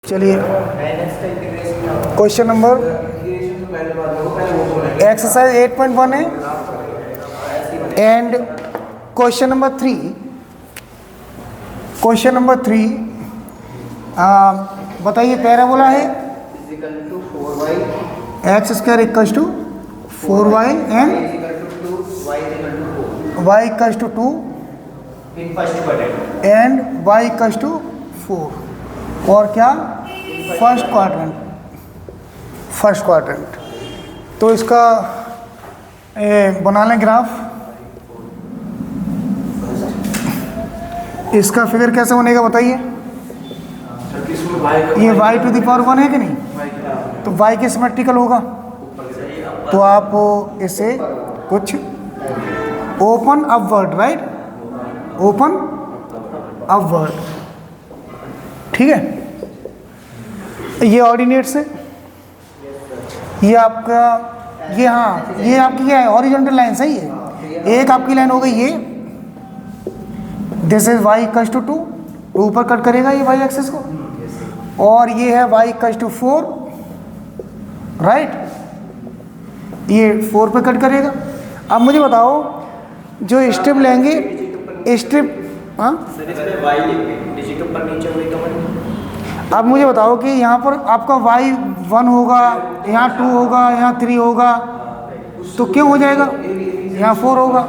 चलिए question number exercise 8.1 है and question number 3 बताइए पैराबोला है x square equals to 4y and y equals to 2 and y equals to 4 और क्या first quadrant. तो इसका बना लें ग्राफ। इसका फिगर कैसे बनेगा बताइए। ये y टू द पावर 1 है कि नहीं, तो y के सिमेट्रिकल होगा। तो आप इसे कुछ open upward, right, open upward, ठीक है। ये ऑर्डिनेट्स है, ये आपका ये आपकी क्या है हॉरिजॉन्टल लाइन, सही है। एक आपकी लाइन हो गई ये, this is y equals to 2, ऊपर कट करेगा ये y एक्सिस को, और ये है y इक्वल्स टू 4, राइट, ये 4 पे कट करेगा। अब मुझे बताओ जो स्ट्रिप लेंगे स्ट्रिप, हाँ अब मुझे बताओ कि यहाँ पर आपका y 1 होगा, यहाँ 2 होगा, यहाँ 3 होगा, तो क्यों हो जाएगा, यहाँ 4 होगा,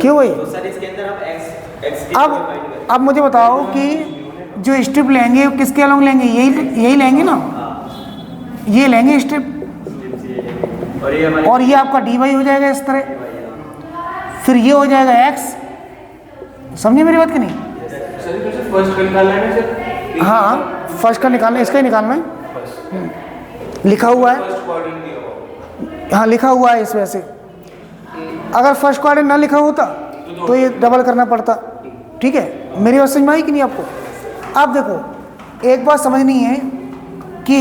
क्यों भाई। अब मुझे बताओ कि जो स्ट्रिप लेंगे किसके अलॉन्ग लेंगे, यही लेंगे ना, ये लेंगे स्ट्रिप, और ये आपका dy हो जाएगा इस तरह, फिर ये हो जाएगा x, समझे मेरी बात कि नहीं। हाँ फर्स्ट का निकालना है, इसका ही निकालना है, लिखा हुआ है, हाँ लिखा हुआ है इस वजह से। अगर फर्स्ट क्वाड्रेंट ना लिखा होता तो ये डबल करना पड़ता, ठीक है। मेरी बात समझ में आई कि नहीं आपको। अब देखो एक बात समझनी है कि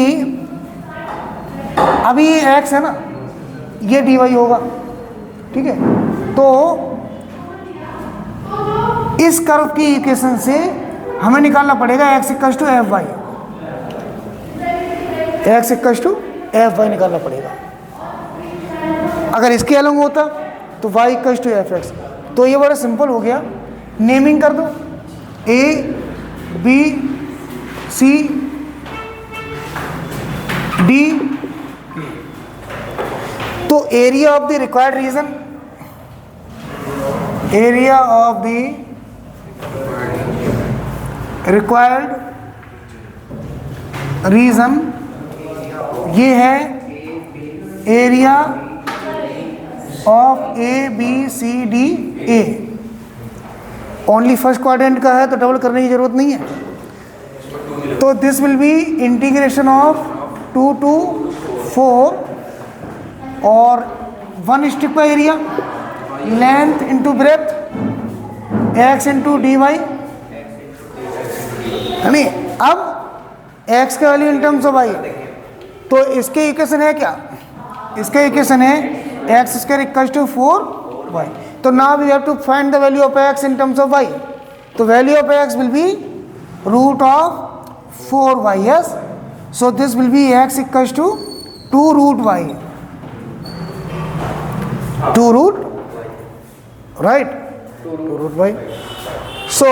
अभी ये x है ना, ये dy होगा, ठीक है। तो इस कर्व की इक्वेशन से हमें निकालना पड़ेगा x equals to F Y, x equals to F Y निकालना पड़ेगा। अगर इसके अलग होता तो y equals to F X. तो ये बड़ा सिंपल हो गया, नेमिंग कर दो a b c d। तो area of the required region, area of the required region ये है area of A B C D A. Only first quadrant का है तो डबल करने की जरूरत नहीं है। तो this will be integration of 2 to 4 और 1 स्ट्रिप का area, length into breadth, x into d y, है नहीं। अब x का value in terms of y, तो इसके इक्वेशन है क्या, इसका इक्वेशन है x square equals to 4y। तो now we have to find the value of x in terms of y। तो value of x will be root of 4y, yes. So this will be x equals to 2 root y, 2 root, right, 2 root y। So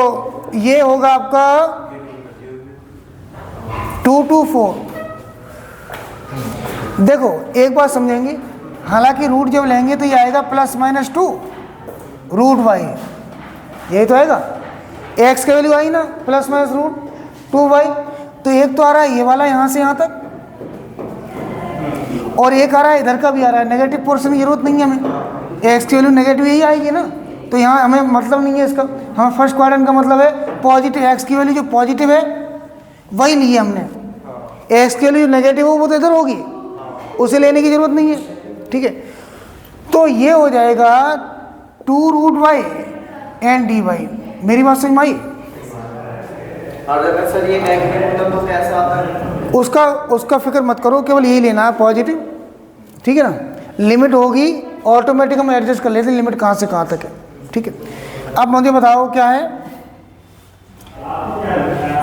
ये होगा आपका 2 to 4। देखो एक बात समझेंगे, हालांकि root जब लेंगे तो ये आएगा ±2 रूट वाई, यही तो आएगा। x की वैल्यू आई ना ±√2y। तो एक तो आ रहा है ये वाला यहाँ से यहाँ तक, और एक आ रहा है इधर का भी आ रहा है। नेगेटिव पोर्शन की जरूरत नहीं है हमें, x की वैल्यू नेगेटिव यही आएगी ना, तो यहाँ हमें मतलब नहीं है इसका। हमें फर्स्ट क्वाड्रेंट का मतलब है पॉजिटिव, x की वैल्यू जो पॉजिटिव है वही ली है हमने, x की वैल्यू नेगेटिव हो वो तो इधर होगी, उसे लेने की जरूरत नहीं है, ठीक है। तो ये हो जाएगा 2 root y एंड dy। मेरी बात समझ में आई। अगर सर ये नेगेटिव तो कैसा आता है, उसका फिक्र मत करो, केवल यही लेना है पॉजिटिव, ठीक है ना। लिमिट होगी ऑटोमेटिक हम एडजस्ट कर लेते हैं लिमिट कहाँ से कहाँ तक है, ठीक है। अब मुझे बताओ क्या है,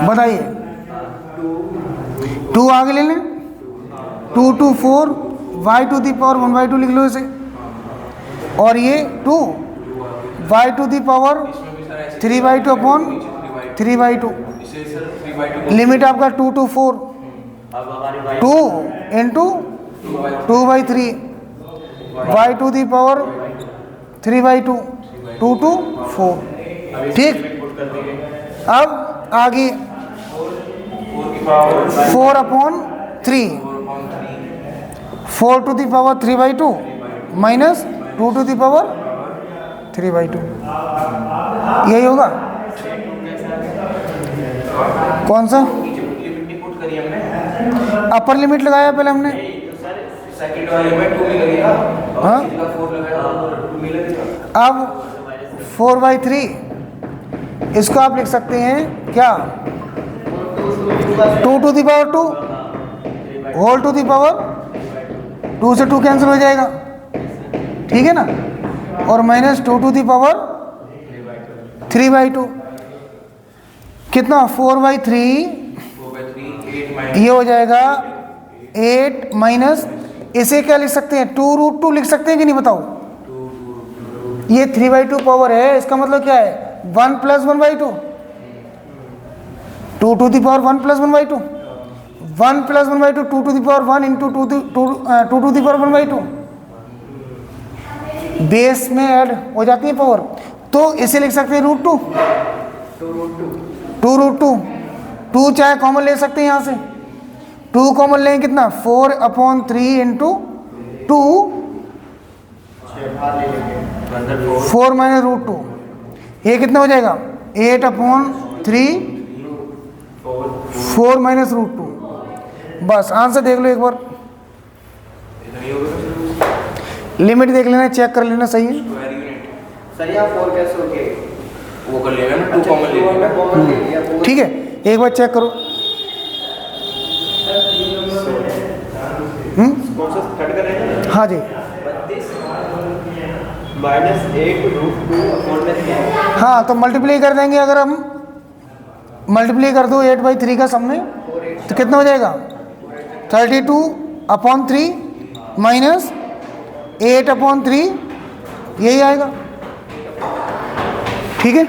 बताइए। 2 आगे ले लें, 2 2 4 y टू दी पावर 1/2 लिख लो इसे, और ये 2 y to the power 3/2 upon 3/2। Limit आपका 2 to 4, 2 into 2/3 y to the power 3/2, 2 to 4। ठीक, अब आगे 4 अपॉन 3, 4 टू दी पावर 3/2 माइनस 2 टू दी पावर 3/2, यही होगा। कौन सा अपर लिमिट लगाया पहले हमने? सेकंड वाले में 2 मिलेगा, हाँ, इसका 4 लगाया तो 2 मिलेगा। अब 4/3 इसको आप लिख सकते हैं क्या, 2 to the power 2 whole to the power 2 से 2 कैंसिल हो जाएगा, ठीक है ना, और माइनस 2 टू दी पावर 3/2 कितना 4/3, ये हो जाएगा 8 माइनस, इसे क्या लिख सकते हैं 2√2 लिख सकते हैं कि नहीं बताओ। ये 3/2 पावर है, इसका मतलब क्या है 1 + 1/2, 2 to the power 1 + 1/2, 1 + 1/2 2 to the power 1 into 2 to the power 1/2, base में ऐड हो जाती है पावर, तो इसे लिख सकते हैं √2, 2√2, 2 चाहे कॉमन ले सकते हैं यहाँ से, 2 कॉमन लेंगे कितना 4/3 इंटू 2, 4 माइनस √2, ये कितना हो जाएगा 8/3, 4 माइनस √2। बस आंसर देख लो एक बार, लिमिट देख लेना, चेक कर लेना सही है। सर यहाँ 4 कैसे हो गए? वो कर लेगा ना, 2 कॉमन ले लेगा, कॉमन ले लिया, ठीक है, एक बार चेक करो। कट करेंगे। हाँ जी, 32 - 8 √2 अपॉन में, हाँ तो मल्टीप्लाई कर देंगे, अगर हम मल्टीप्लाई कर दो 8/3 का सब में तो कितना हो जाएगा 32/3 माइनस 8/3, यही आएगा, ठीक है।